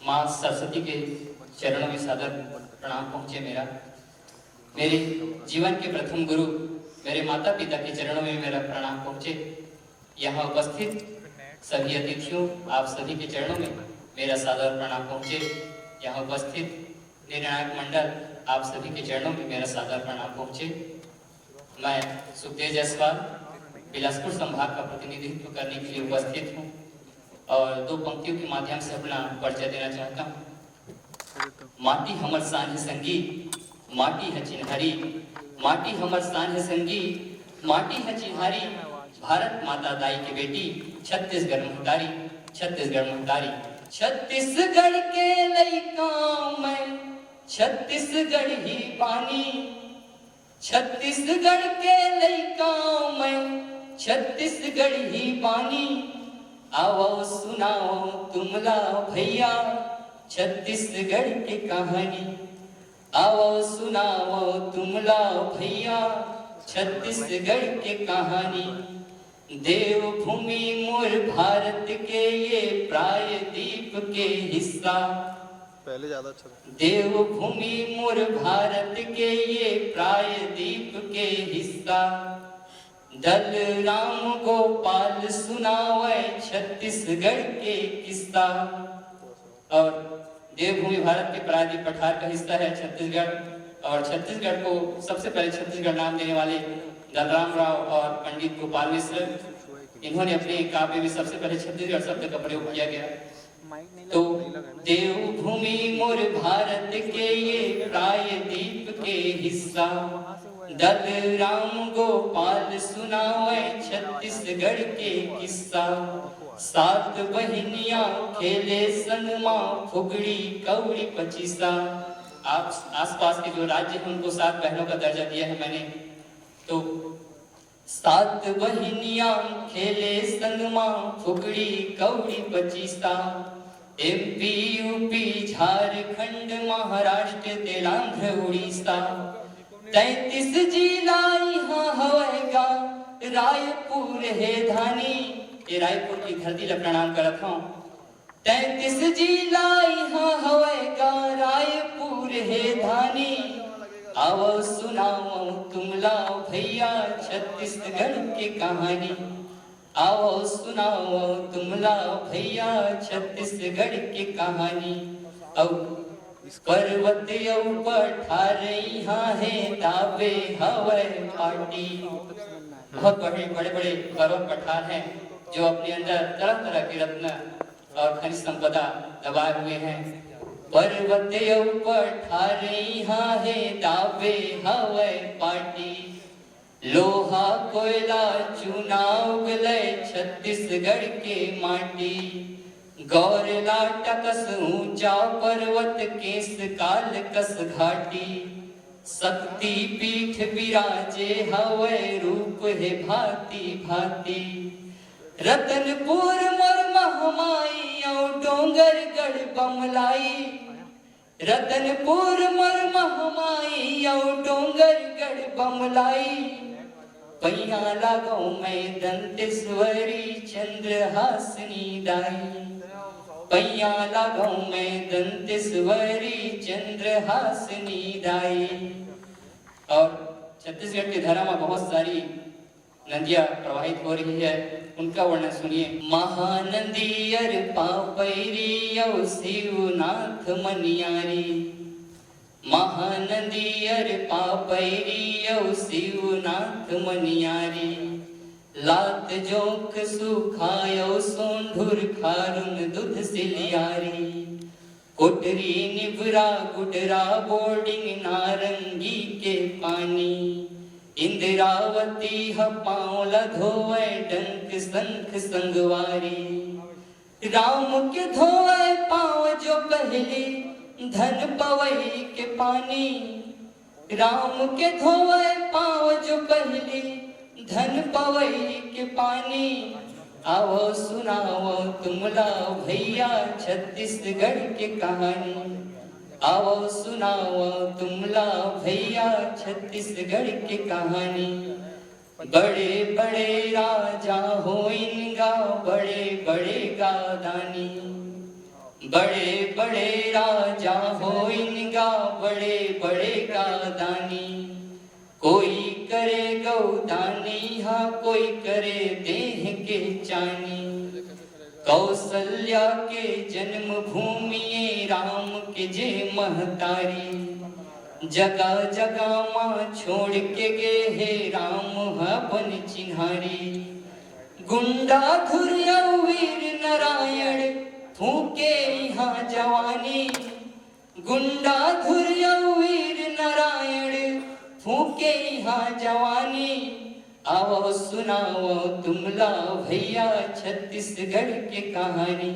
माँ सरस्वती के चरणों में सादर प्रणाम पहुँचे मेरा। मेरे जीवन के प्रथम गुरु मेरे माता पिता के चरणों में मेरा प्रणाम पहुँचे। यहाँ उपस्थित सभी अतिथियों, आप सभी के चरणों में मेरा सादर प्रणाम पहुँचे। यहाँ उपस्थित निर्णायक मंडल, आप सभी के चरणों में मेरा सादर प्रणाम पहुँचे। मैं सुखदेव जायसवाल बिलासपुर संभाग का प्रतिनिधित्व करने के लिए उपस्थित हूँ और दो पंक्तियों के माध्यम से अपना परिचय देना चाहता हूँ। माटी हमर सांझ संगी, माटी है चिन्हारी, माटी हमर सांझ संगी, माटी है चिन्हारी, भारत माता दाई की बेटी, छत्तीसगढ़ महतारी, छत्तीसगढ़ महतारी। छत्तीसगढ़ के लइका मैं छत्तीसगढ़ ही पानी, छत्तीसगढ़ के लइका मैं छत्तीसगढ़ ही बानी। आओ सुनाओ तुमला भैया छत्तीसगढ़ की कहानी, आओ सुनाओ तुमला भैया छत्तीसगढ़ की कहानी। देवभूमि मोर भारत के ये प्रायद्वीप के हिस्सा, पहले ज्यादा अच्छा था। देवभूमि मोर भारत के ये प्रायद्वीप के हिस्सा, दल राम गोपाल सुनावे छत्तीसगढ़ के किस्सा। और देवभूमि भारत के प्रायद्वीप पठार का हिस्सा है छत्तीसगढ़, और छत्तीसगढ़ को सबसे पहले छत्तीसगढ़ नाम देने वाले दलराम राव और पंडित गोपाल मिश्र, इन्होंने अपने काव्य में सबसे पहले छत्तीसगढ़ शब्द का प्रयोग किया गया। तो देवभूमि मोर भारत के ये प्रायद्वीप के हिस्सा, दल राम गोपाल सुनावे छत्तीसगढ़ के किस्सा। सात बहनियां खेले संग मां फुगड़ी कौड़ी पचीसा। आप आसपास के जो राज्य हैं उनको सात बहनों का दर्जा दिया है मैंने। तो सात बहनियां खेले संग मां फुगड़ी कौड़ी पचीसा। एमपी यूपी झारखंड महाराष्ट्र तेलंगाना उड़ीसा, 33 जिला यहाँ हवेगा रायपुर है धानी। ये रायपुर की धरती ला प्रणाम करत हूँ। 33 जिला यहाँ हवेगा रायपुर है धानी। आओ सुनाओ तुमला भैया छत्तीसगढ़ की कहानी, आओ सुनाओ तुमला भैया छत्तीसगढ़ की कहानी। अब पर्वत पठार यहाँ है दावे हवे पार्टी। बहुत बड़े बड़े बड़े पर्वत पठार हैं जो अपने अंदर तरह तरह के रत्न और खनिज संपदा दबाए हुए हैं। पर्वत पठार यहाँ है दावे हवे पार्टी। लोहा कोयला चूना उगले छत्तीसगढ़ के माटी। गौरला टकस ऊंचा पर्वत केस काल कस घाटी। शक्ति पीठ विराजे हवे रूप है भांति भांति। रतनपुर मोर महमाई और डोंगरगढ़ बमलाई। रतनपुर मोर महमाई और डोंगरगढ़ बमलाई। पैया लागो मैं दंतेश्वरी चंद्रहासिनी दाई। पैया लागो मैं दंतेश्वरी चंद्रहासिनी दाई। और छत्तीसगढ़ की धरा में बहुत सारी नदियां प्रवाहित हो रही है, उनका वर्णन सुनिए। महानदी अर पापैरी और शिवनाथ मनियारी। महानदी अर पापैरी और शिवनाथ मनियारी। लात जोक सुखायो सोंढुर खारुन दूध सिलियारी। कोटरी निबरा गुडरा बोर्डिंग नारंगी के पानी। इंद्रावती पाँव धोवे डंक शंख संगवारी। राम के धोवे पाँव जो पहले धन पवई के पानी। राम के धोवे पाँव जो पहले धन पवई के पानी। आओ सुनाओ तुमला भैया छत्तीसगढ़ की कहानी, आओ सुनाओ तुमला भैया छत्तीसगढ़ की कहानी। बड़े बड़े राजा हो इनका बड़े बड़े गादानी। बड़े बड़े राजा हो इनका बड़े बड़े का दानी। कोई करे गौदानी हाँ कोई करे देह के चानी। कौशल्या के जन्म भूमि राम के जे महतारी। जगह जगह माँ छोड़ के गे हे राम बन चिन्हारी। गुंडा धुरिया वीर नारायण फूके यहाँ जवानी। गुंडा धुरिया वीर नारायण फूके यहाँ जवानी। आओ सुनाओ तुमला भैया छत्तीसगढ़ की कहानी।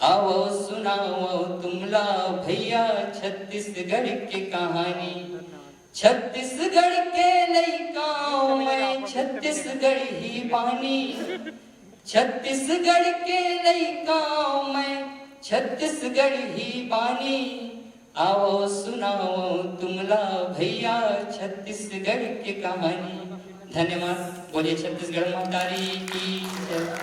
आओ सुनाओ तुमला भैया छत्तीसगढ़ की कहानी। छत्तीसगढ़ के लइकाओं में छत्तीसगढ़ ही बानी। छत्तीसगढ़ के लइकाओं में छत्तीसगढ़ ही बानी। आओ सुनाओ तुमला भैया छत्तीसगढ़ की कहानी। धन्यवाद। बोलिए छत्तीसगढ़ माता की जय।